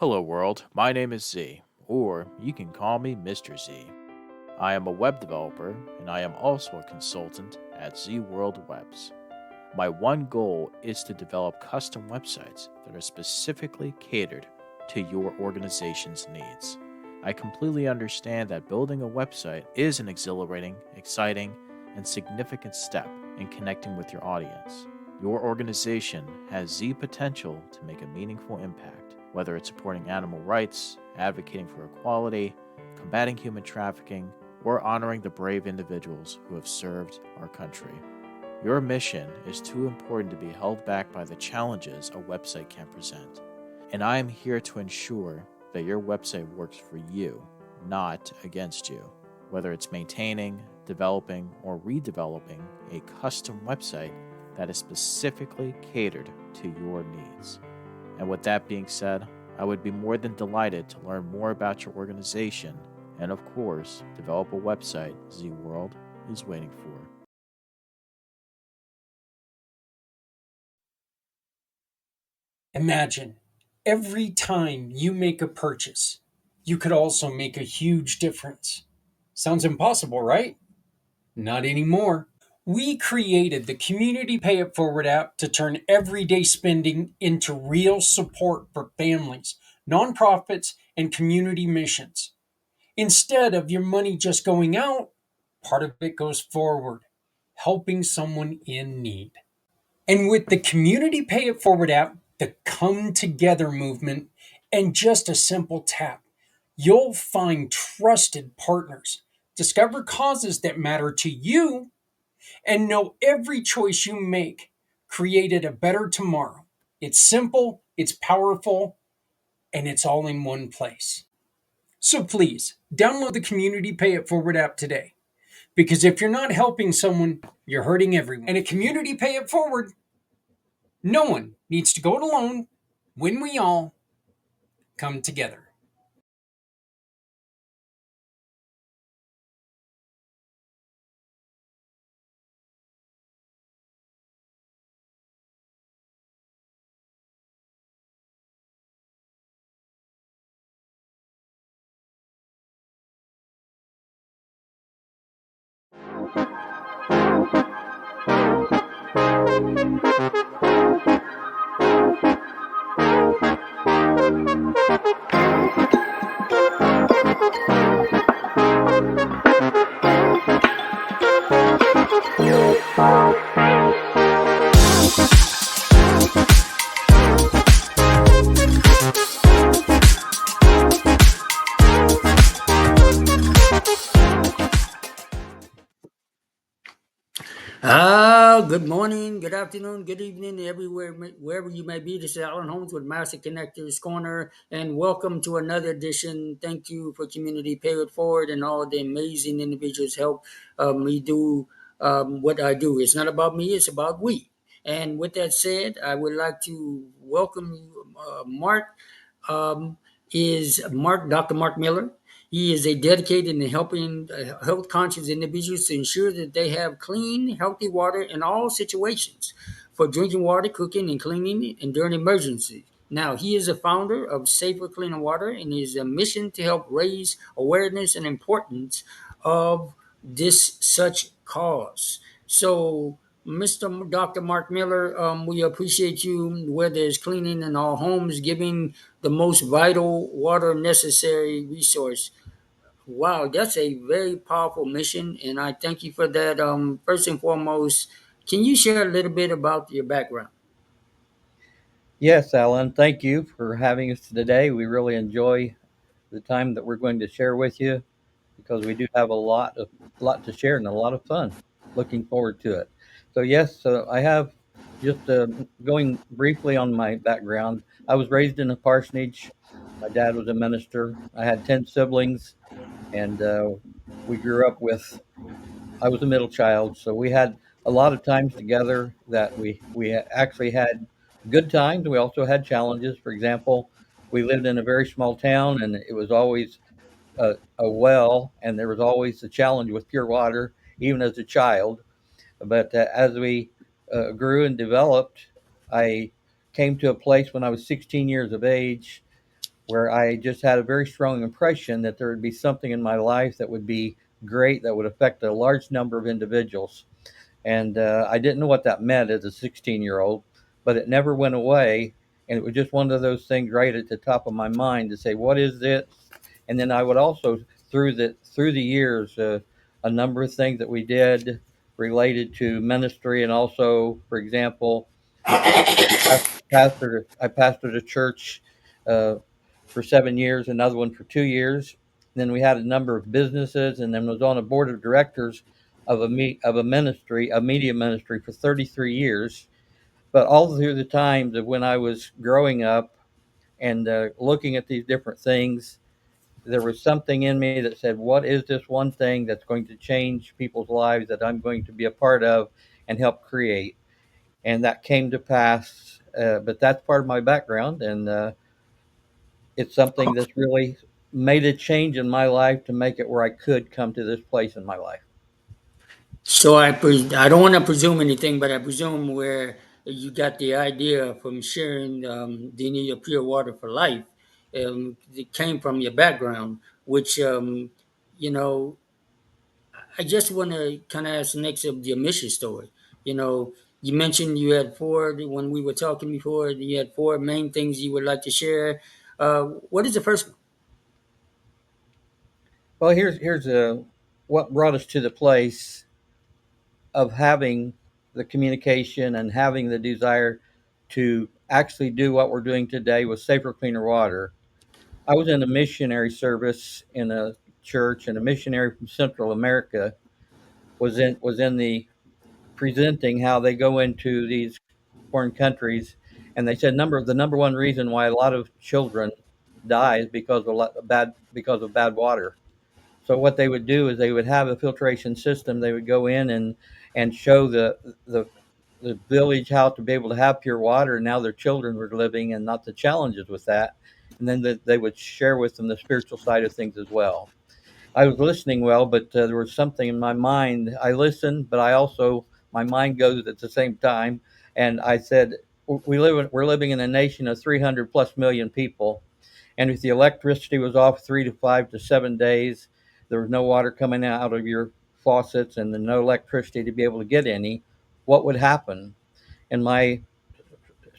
Hello, world. My name is Z, or you can call me Mr. Z. I am a web developer, and I am also a consultant at Z World Webs. My one goal is to develop custom websites that are specifically catered to your organization's needs. I completely understand that building a website is an exhilarating, exciting, and significant step in connecting with your audience. Your organization has Z potential to make a meaningful impact, whether it's supporting animal rights, advocating for equality, combating human trafficking, or honoring the brave individuals who have served our country. Your mission is too important to be held back by the challenges a website can present. And I am here to ensure that your website works for you, not against you. Whether it's maintaining, developing, or redeveloping a custom website that is specifically catered to your needs. And with that being said, I would be more than delighted to learn more about your organization and, of course, develop a website Z World is waiting for. Imagine every time you make a purchase, you could also make a huge difference. Sounds impossible, right? Not anymore. We created the Community Pay It Forward app to turn everyday spending into real support for families, nonprofits, and community missions. Instead of your money just going out, part of it goes forward, helping someone in need. And with the Community Pay It Forward app, the Come Together movement, and just a simple tap, you'll find trusted partners, discover causes that matter to you, and know every choice you make created a better tomorrow. It's simple, it's powerful, and it's all in one place. So please, download the Community Pay It Forward app today. Because if you're not helping someone, you're hurting everyone. And at Community Pay It Forward, no one needs to go it alone when we all come together. Good morning, good afternoon, good evening, everywhere, wherever you may be. This is Alan Holmes with Master Connectors Corner, and welcome to another edition. Thank you for Community Pay It Forward and all the amazing individuals help me do what I do. It's not about me; it's about we. And with that said, I would like to welcome you, Mark. Um, is Mark Dr. Mark Miller. He is a dedicated and helping health conscious individuals to ensure that they have clean, healthy water in all situations for drinking water, cooking, and cleaning, and during emergencies. Now, he is a founder of Safer Cleaner Water, and his mission to help raise awareness and importance of this such cause. So, Mr. Dr. Mark Miller, we appreciate you, whether it's cleaning in our homes, giving the most vital water necessary resource. Wow, that's a very powerful mission, and I thank you for that. First and foremost, can you share a little bit about your background? Yes, Alan, thank you for having us today. We really enjoy the time that we're going to share with you because we do have a lot to share and a lot of fun. Looking forward to it. So yes, I have just going briefly on my background. I was raised in a parsonage. My dad was a minister. I had 10 siblings, and we grew up with. I was a middle child, so we had a lot of times together that we actually had good times. We also had challenges. For example, we lived in a very small town, and it was always a well, and there was always a challenge with pure water, even as a child. But as we grew and developed, I came to a place when I was 16 years of age where I just had a very strong impression that there would be something in my life that would be great, that would affect a large number of individuals. And I didn't know what that meant as a 16-year-old, but it never went away. And it was just one of those things right at the top of my mind to say, what is this? And then I would also, through the years, a number of things that we did related to ministry, and also, for example, I pastored a church uh, for 7 years, another one for 2 years. Then we had a number of businesses, and then was on a board of directors of a ministry, a media ministry, for 33 years. But all through the times of when I was growing up and looking at these different things, there was something in me that said, "What is this one thing that's going to change people's lives that I'm going to be a part of and help create?" And that came to pass. But that's part of my background, and it's something that's really made a change in my life to make it where I could come to this place in my life. So I don't want to presume anything, but I presume where you got the idea from sharing the need of pure water for life, it came from your background, which you know I just want to kind of ask next of your mission story. You know, you mentioned you had four when we were talking before. You had four main things you would like to share. What is the first one? Well, here's what brought us to the place of having the communication and having the desire to actually do what we're doing today with safer, cleaner water. I was in a missionary service in a church, and a missionary from Central America was in the presenting how they go into these foreign countries, and they said the number one reason why a lot of children die is because of bad water. So what they would do is they would have a filtration system. They would go in and show the the village how to be able to have pure water, and now their children were living and not the challenges with that. And then they would share with them the spiritual side of things as well. I was listening well, but there was something in my mind. I listened, but I also my mind goes at the same time. And I said, we're living in a nation of 300 plus million people, and if the electricity was off 3 to 5 to 7 days, there was no water coming out of your faucets and then no electricity to be able to get any, what would happen? And my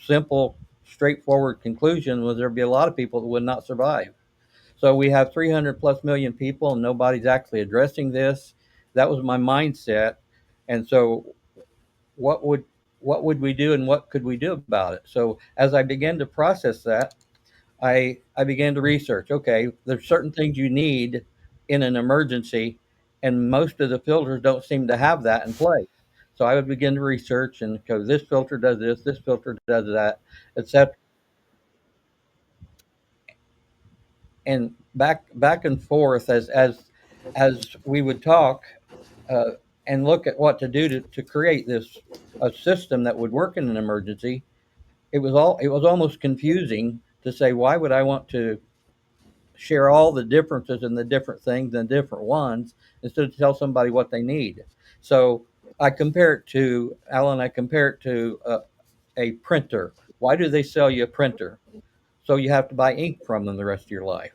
simple, straightforward conclusion was there'd be a lot of people that would not survive. So we have 300 plus million people and nobody's actually addressing this. That was my mindset. And so what would what would we do and what could we do about it? So as I began to process that, I began to research. Okay, there's certain things you need in an emergency, and most of the filters don't seem to have that in place. So I would begin to research and go, this filter does this filter does that, etc. And back and forth as we would talk uh, and look at what to do to create this a system that would work in an emergency. It was almost confusing to say, why would I want to share all the differences in the different things and different ones instead of tell somebody what they need. So I compare it to Alan. I compare it to a printer. Why do they sell you a printer? So you have to buy ink from them the rest of your life.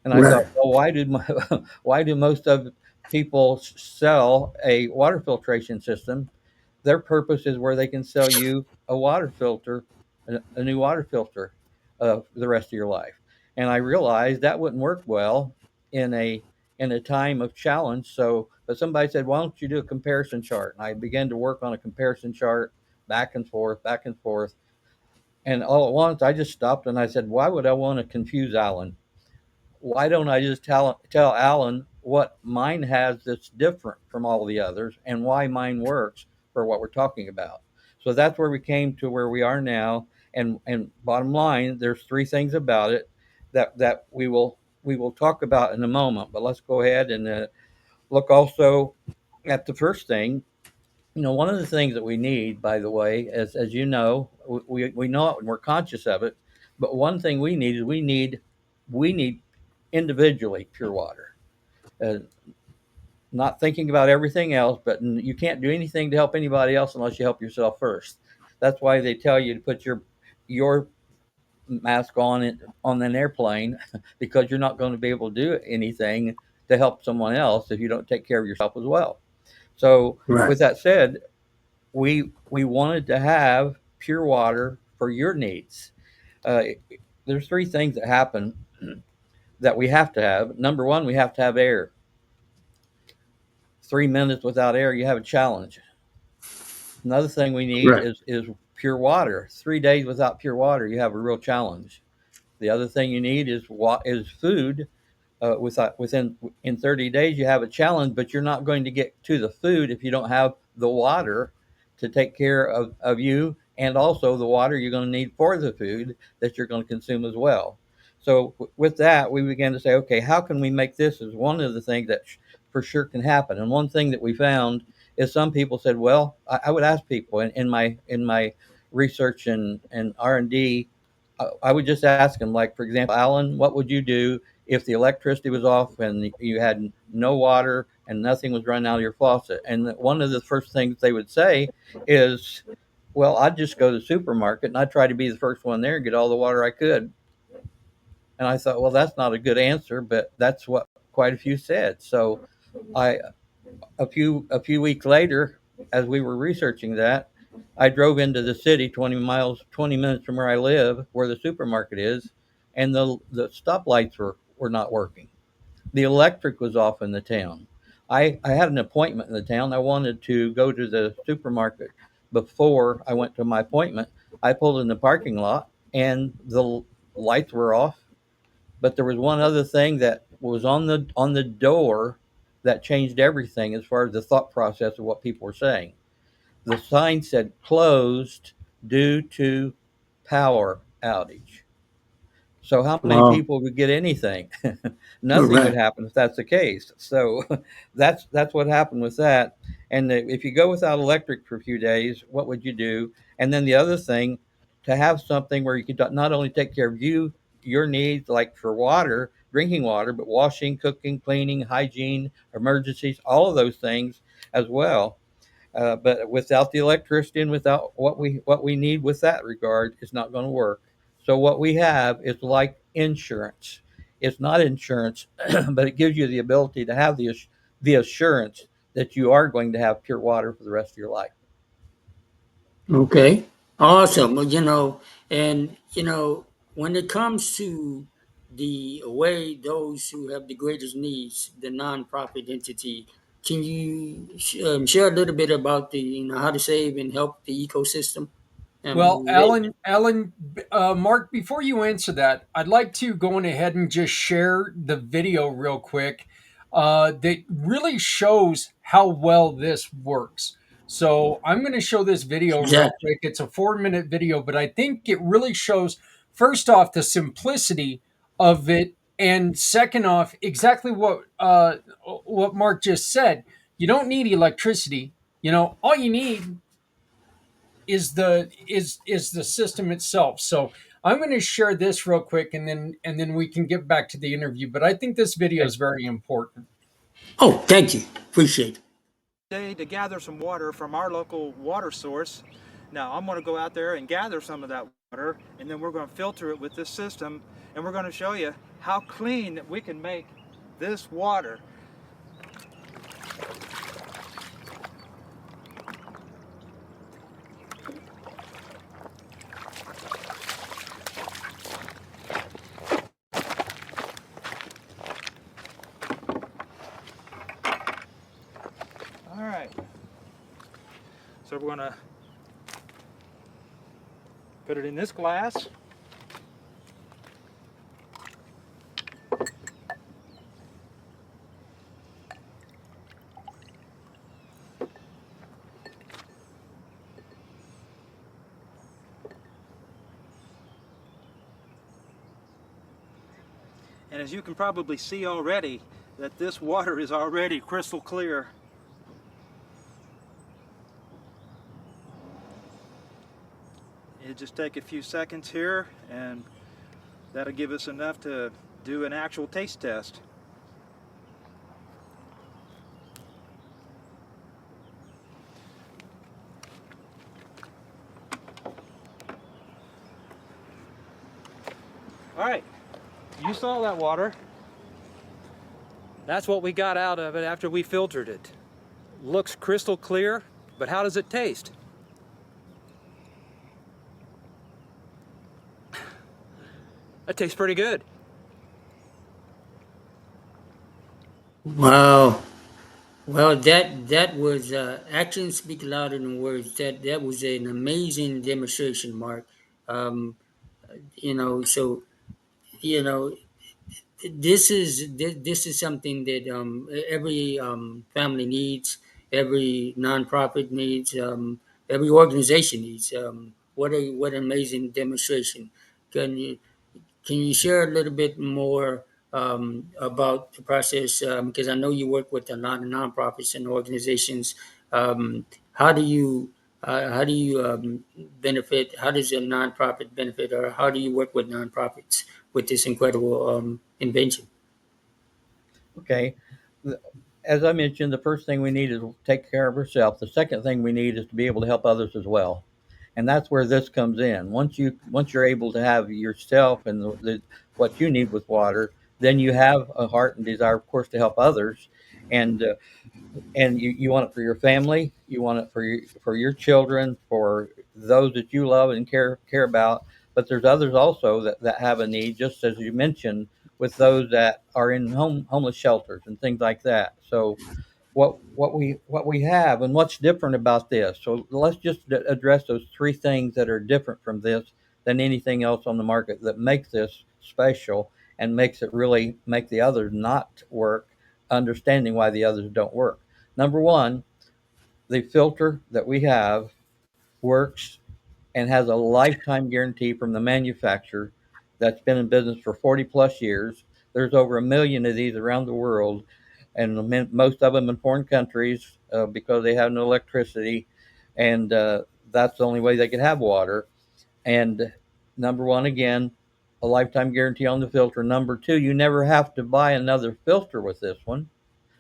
And I thought, Right. well, why do most of people sell a water filtration system? Their purpose is where they can sell you a water filter, a new water filter, for the rest of your life. And I realized that wouldn't work well in a time of challenge. So, but somebody said, why don't you do a comparison chart? And I began to work on a comparison chart, back and forth. And all at once, I just stopped and I said, why would I want to confuse Alan? Why don't I just tell Alan what mine has that's different from all the others and why mine works for what we're talking about? So that's where we came to where we are now. And bottom line, there's three things about it that we will talk about in a moment. But let's go ahead and look also at the first thing. You know, one of the things that we need, by the way, as you know, we know it and we're conscious of it. But one thing we need is we need individually pure water. Uh, Not thinking about everything else, but you can't do anything to help anybody else unless you help yourself first. That's why they tell you to put your mask on an airplane because you're not going to be able to do anything to help someone else if you don't take care of yourself as well. So, Right. with that said, we wanted to have pure water for your needs. Uh, there's three things that happen that we have to have. Number one, we have to have air. 3 minutes without air, you have a challenge. Another thing we need Right. is pure water. 3 days without pure water, you have a real challenge. The other thing you need is food. Within in 30 days, you have a challenge, but you're not going to get to the food if you don't have the water to take care of you, and also the water you're going to need for the food that you're going to consume as well. So with that, we began to say, okay, how can we make this as one of the things that for sure can happen? And one thing that we found is some people said, well, I would ask people in my research and R&D, I would just ask them, like, for example, Alan, what would you do if the electricity was off and you had no water and nothing was running out of your faucet? And one of the first things they would say is, well, I'd just go to the supermarket and I'd try to be the first one there and get all the water I could. And I thought, well, that's not a good answer, but that's what quite a few said. So I a few weeks later, as we were researching that, I drove into the city 20 minutes from where I live, where the supermarket is, and the stoplights were not working. The electric was off in the town. I had an appointment in the town. I wanted to go to the supermarket before I went to my appointment. I pulled in the parking lot and the lights were off, but there was one other thing that was on the door that changed everything as far as the thought process of what people were saying. The sign said closed due to power outage. So how many Wow. people would get anything? Nothing would Right. happen if that's the case. So that's what happened with that. And if you go without electric for a few days, what would you do? And then the other thing, to have something where you could not only take care of your needs, like for water, drinking water, but washing, cooking, cleaning, hygiene, emergencies, all of those things as well. But without the electricity and without what we need with that regard, it's not going to work. So what we have is like insurance. It's not insurance, but it gives you the ability to have the assurance that you are going to have pure water for the rest of your life. Okay. Awesome. Well, and when it comes to the way those who have the greatest needs, the nonprofit entity, can you share a little bit about the how to save and help the ecosystem? Well, Related. Mark, before you answer that, I'd like to go on ahead and just share the video real quick that really shows how well this works. So I'm going to show this video real Exactly. quick. It's a 4-minute video, but I think it really shows, first off, the simplicity of it, and second off, exactly what Mark just said. You don't need electricity. All you need is the system itself. So I'm going to share this real quick, and then we can get back to the interview. But I think this video is very important. Oh, thank you. Appreciate it. Day to gather some water from our local water source. Now I'm going to go out there and gather some of that water, and then we're going to filter it with this system, and we're going to show you how clean we can make this water. All right, so we're going to put it in this glass. And as you can probably see already, that this water is already crystal clear. It'll just take a few seconds here, and that'll give us enough to do an actual taste test. You saw that water. That's what we got out of it after we filtered it. Looks crystal clear, but how does it taste? It tastes pretty good. Wow. Well, that was actions speak louder than words. That was an amazing demonstration, Mark. Um, so you know this is something that every family needs, every nonprofit needs, every organization needs. What an amazing demonstration! Can you can you share a little bit more about the process? Because I know you work with a lot of nonprofits and organizations. How do you benefit? How does a nonprofit benefit, or how do you work with nonprofits with this incredible invention? Okay. The- As I mentioned, the first thing we need is to take care of ourselves. The second thing we need is to be able to help others as well. And that's where this comes in. Once you're able to have yourself and what you need with water, then you have a heart and desire, of course, to help others. And you want it for your family, you want it for your children, for those that you love and care about. But there's others also that have a need, just as you mentioned, with those that are in homeless shelters and things like that. So what we have and what's different about this. So let's just address those three things that are different from this than anything else on the market that makes this special and makes it really make the others not work, understanding why the others don't work. Number one, the filter that we have works and has a lifetime guarantee from the manufacturer that's been in business for 40 plus years. There's over 1 million of these around the world, and most of them in foreign countries because they have no electricity, and that's the only way they could have water. And number one, again, a lifetime guarantee on the filter. Number two, you never have to buy another filter with this one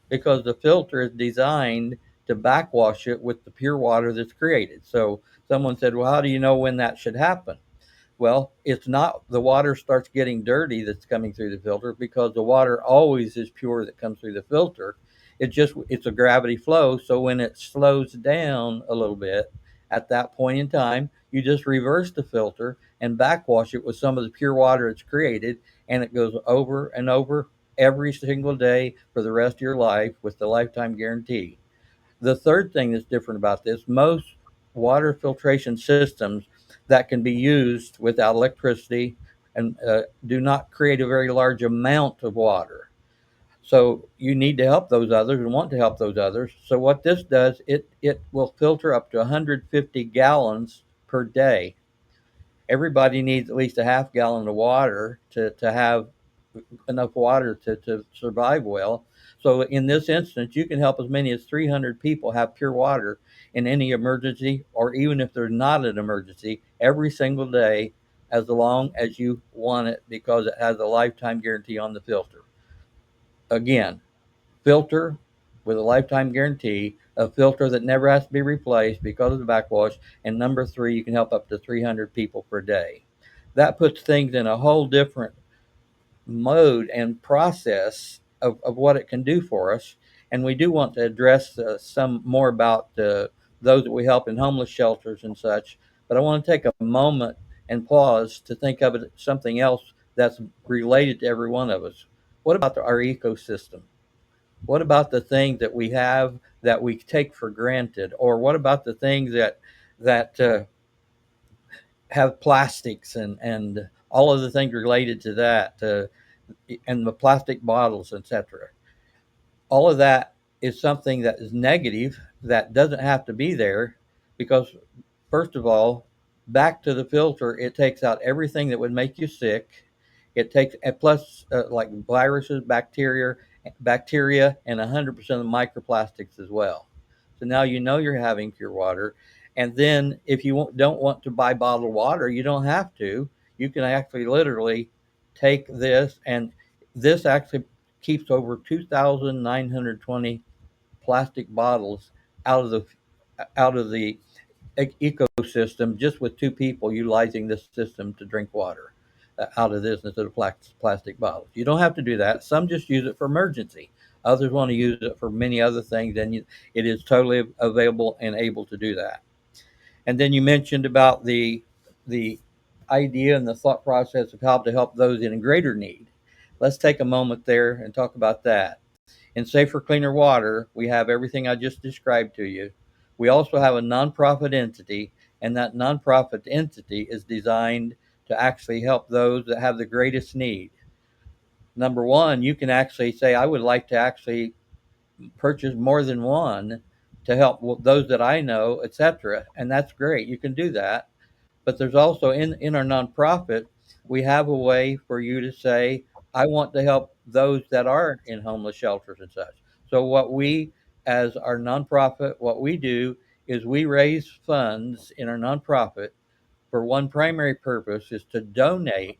because the filter is designed to backwash it with the pure water that's created. So someone said, well, how do you know when that should happen? Well, it's not the water starts getting dirty that's coming through the filter because the water always is pure that comes through the filter. It's a gravity flow. So when it slows down a little bit at that point in time, you just reverse the filter and backwash it with some of the pure water it's created, and it goes over and over every single day for the rest of your life with the lifetime guarantee. The third thing that's different about this, most water filtration systems that can be used without electricity and do not create a very large amount of water. So you need to help those others and want to help those others. So what this does, it will filter up to 150 gallons per day. Everybody needs at least a half gallon of water to have enough water to survive well. So in this instance, you can help as many as 300 people have pure water in any emergency, or even if there's not an emergency, every single day, as long as you want it, because it has a lifetime guarantee on the filter. Again, filter with a lifetime guarantee, a filter that never has to be replaced because of the backwash, and number three, you can help up to 300 people per day. That puts things in a whole different mode and process of what it can do for us. And we do want to address some more about those that we help in homeless shelters and such. But I want to take a moment and pause to think of it something else that's related to every one of us. What about our ecosystem? What about the things that we have that we take for granted, or what about the things that have plastics and all of the things related to that? And the plastic bottles, etc. All of that is something that is negative that doesn't have to be there because, first of all, back to the filter, it takes out everything that would make you sick. It takes, and plus, like viruses, bacteria, and 100% of microplastics as well. So now you know you're having pure water. And then if you don't want to buy bottled water, you don't have to. You can actually literally take this, and this actually keeps over 2,920 plastic bottles out of the ecosystem just with two people utilizing this system to drink water. out of this instead of plastic bottles. You don't have to do that. Some just use it for emergency. Others want to use it for many other things, and it is totally available and able to do that. And then you mentioned about the idea and the thought process of how to help those in greater need. Let's take a moment there and talk about that. In Safer Cleaner Water, we have everything I just described to you. We also have a nonprofit entity, and that nonprofit entity is designed to actually help those that have the greatest need. Number one, you can actually say, I would like to actually purchase more than one to help those that I know, etc. And that's great. You can do that. But there's also in our nonprofit, we have a way for you to say, I want to help those that are in homeless shelters and such. So what we, as our nonprofit, what we do is we raise funds in our nonprofit for one primary purpose is to donate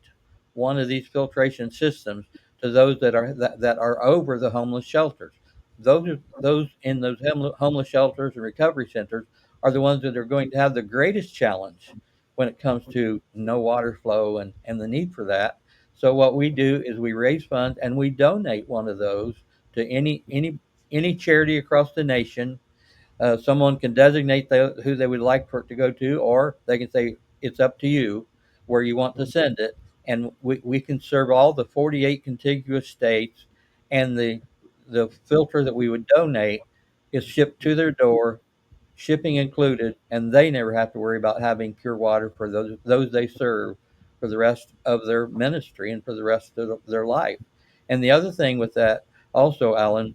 one of these filtration systems to those that are over the homeless shelters. Those in those homeless shelters and recovery centers are the ones that are going to have the greatest challenge when it comes to no water flow and the need for that. So what we do is we raise funds and we donate one of those to any charity across the nation. Someone can designate who they would like for it to go to, or they can say it's up to you where you want to send it. And we can serve all the 48 contiguous states, and the filter that we would donate is shipped to their door, shipping included, and they never have to worry about having pure water for those they serve for the rest of their ministry and for the rest of their life. And the other thing with that, also, Alan,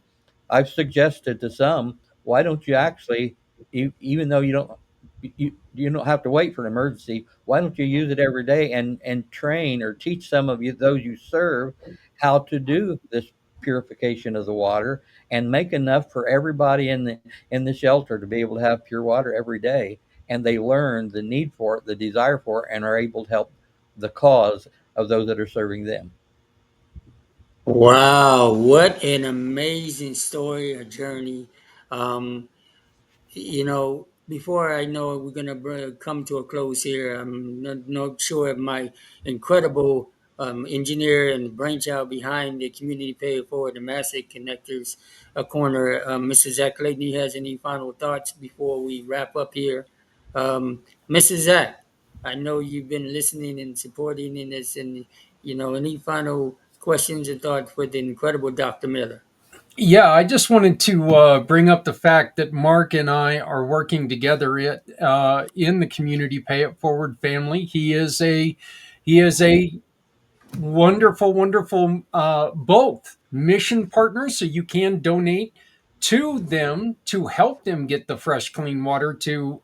I've suggested to some, why don't you actually, even though you don't have to wait for an emergency, why don't you use it every day and train or teach some of you those you serve how to do this purification of the water and make enough for everybody in the shelter to be able to have pure water every day, and they learn the need for it, the desire for it, and are able to help the cause of those that are serving them. Wow, what an amazing story, a journey. Um, before I know it, we're going to come to a close here. I'm not sure if my incredible engineer and brainchild behind the Community Pay It Forward, the Massive Connectors corner, Mr. Zach Clayton, has any final thoughts before we wrap up here. Mr. Zach, I know you've been listening and supporting in this, and, any final questions and thoughts for the incredible Dr. Miller? Yeah, I just wanted to bring up the fact that Mark and I are working together in the Community Pay It Forward family. He is a wonderful, wonderful both mission partners, so you can donate to them to help them get the fresh, clean water to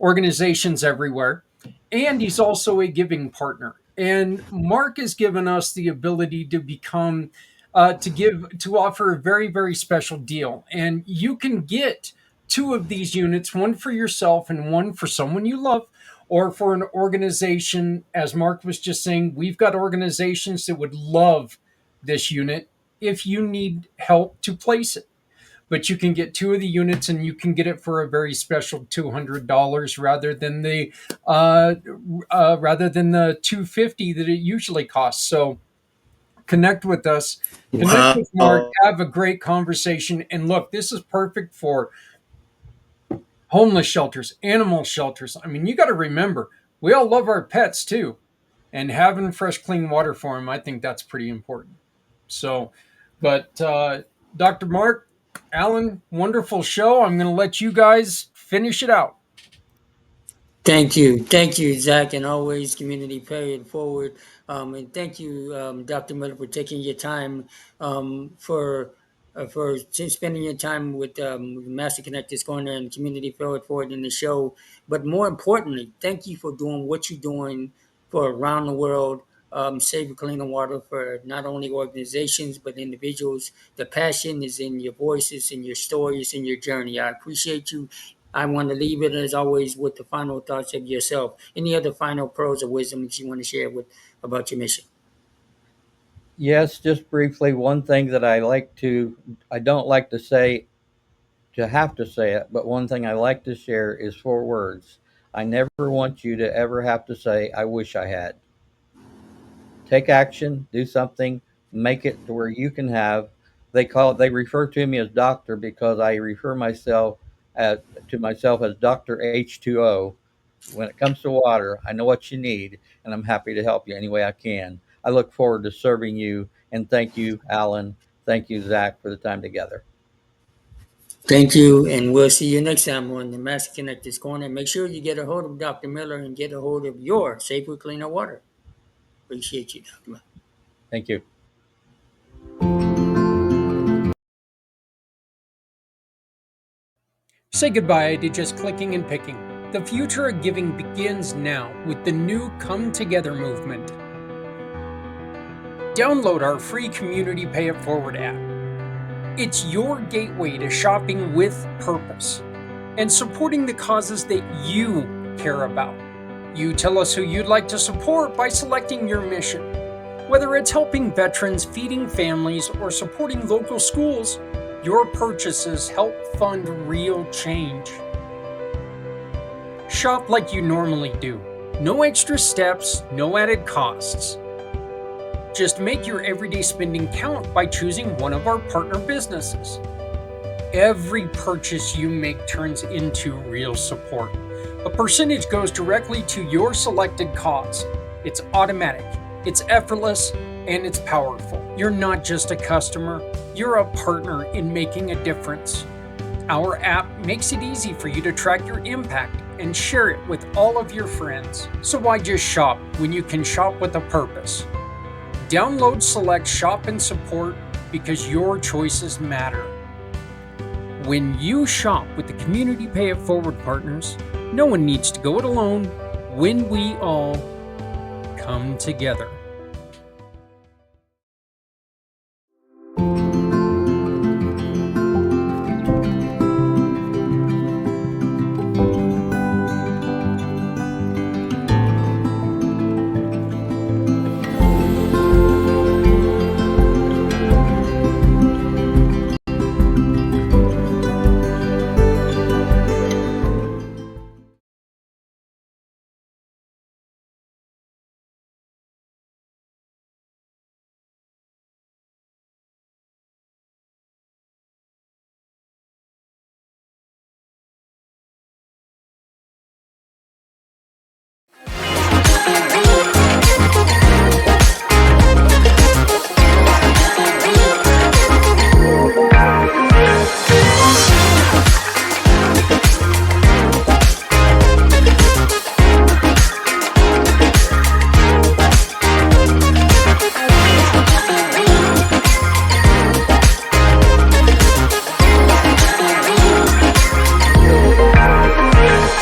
organizations everywhere. And he's also a giving partner. And Mark has given us the ability to become to offer a very, very special deal. And you can get two of these units, one for yourself and one for someone you love, or for an organization. As Mark was just saying, we've got organizations that would love this unit if you need help to place it. But you can get two of the units, and you can get it for a very special $200 uh, rather than the $250 that it usually costs. So connect with us, connect with Mark, Wow. have a great conversation, and look, this is perfect for homeless shelters, animal shelters. I mean, you got to remember, we all love our pets too, and having fresh, clean water for them, I think that's pretty important. So, but Dr. Mark, Alan, wonderful show. I'm going to let you guys finish it out. Thank you, Zach, and always community pay it forward. And thank you, Dr. Miller, for taking your time for spending your time with Master Connectors Corner and Community Pay It Forward in the show. But more importantly, thank you for doing what you're doing for around the world. Save cleaner water for not only organizations but individuals. The passion is in your voices, in your stories, in your journey. I appreciate you. I want to leave it as always with the final thoughts of yourself. Any other final pearls of wisdom that you want to share with about your mission? Yes, just briefly, one thing that I don't like to say, to have to say it, but one thing I like to share is four words. I never want you to ever have to say, I wish I had. take action, do something, make it to where you can have. They refer to me as doctor because I refer to myself as Dr. H2O. When it comes to water, I know what you need, and I'm happy to help you any way I can. I look forward to serving you, and thank you, Alan. Thank you, Zach, for the time together. Thank you, and we'll see you next time on the Master Connectors Corner. Make sure you get a hold of Dr. Miller and get a hold of your safer, cleaner water. Appreciate you, Dr. Miller. Thank you. Say goodbye to just clicking and picking. The future of giving begins now with the new Come Together movement. Download our free community Pay It Forward app. It's your gateway to shopping with purpose and supporting the causes that you care about. You tell us who you'd like to support by selecting your mission. Whether it's helping veterans, feeding families, or supporting local schools, your purchases help fund real change. Shop like you normally do. No extra steps, no added costs. Just make your everyday spending count by choosing one of our partner businesses. Every purchase you make turns into real support. A percentage goes directly to your selected cause. It's automatic, it's effortless, and it's powerful. You're not just a customer, you're a partner in making a difference. Our app makes it easy for you to track your impact and share it with all of your friends. So why just shop when you can shop with a purpose? Download, select, shop, and support because your choices matter. When you shop with the Community Pay It Forward partners, no one needs to go it alone when we all come together.